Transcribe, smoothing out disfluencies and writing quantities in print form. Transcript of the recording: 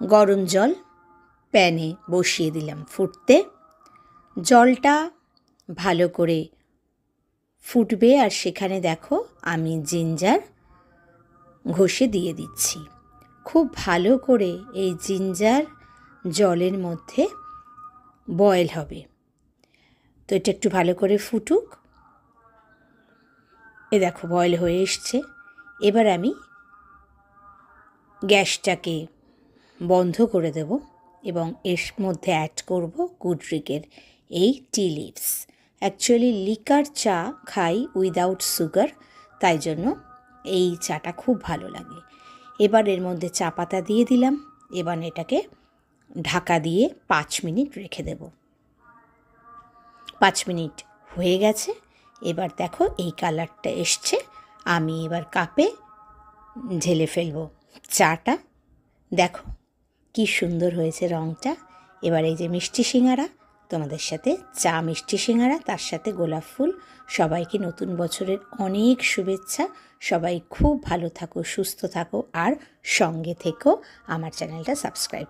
গরম জল প্যানে বসিয়ে দিলাম ফুটতে। জলটা ভালো করে ফুটবে আর সেখানে দেখো আমি জিঞ্জার ঘষে দিয়ে দিচ্ছি। খুব ভালো করে এই জিঞ্জার জলের মধ্যে বয়েল হবে। তো এটা একটু ভালো করে ফুটুক। এ দেখো বয়েল হয়ে এসছে। এবার আমি গ্যাসটাকে বন্ধ করে দেব এবং এর মধ্যে অ্যাড করব গুডরিকের এই টি লিভস। অ্যাকচুয়ালি লিকার চা খাই উইদাউট সুগার, তাই জন্য এই চাটা খুব ভালো লাগে। এবার এর মধ্যে চা পাতা দিয়ে দিলাম। এবার এটাকে ঢাকা দিয়ে 5 মিনিট রেখে দেব। 5 মিনিট হয়ে গেছে। এবার দেখো এই কালারটা এসছে। আমি এবার কাপে ঢেলে ফেলবো চাটা। দেখো কি সুন্দর হয়েছে রঙটা। এবার এই যে মিষ্টি সিঙ্গারা, তোমাদের সাথে চা মিষ্টি সিঙ্গারা, তার সাথে গোলাপ ফুল। সবাইকে নতুন বছরের অনেক শুভেচ্ছা। সবাই খুব ভালো থাকো, সুস্থ থাকো আর সঙ্গে থেকো। আমার চ্যানেলটা সাবস্ক্রাইব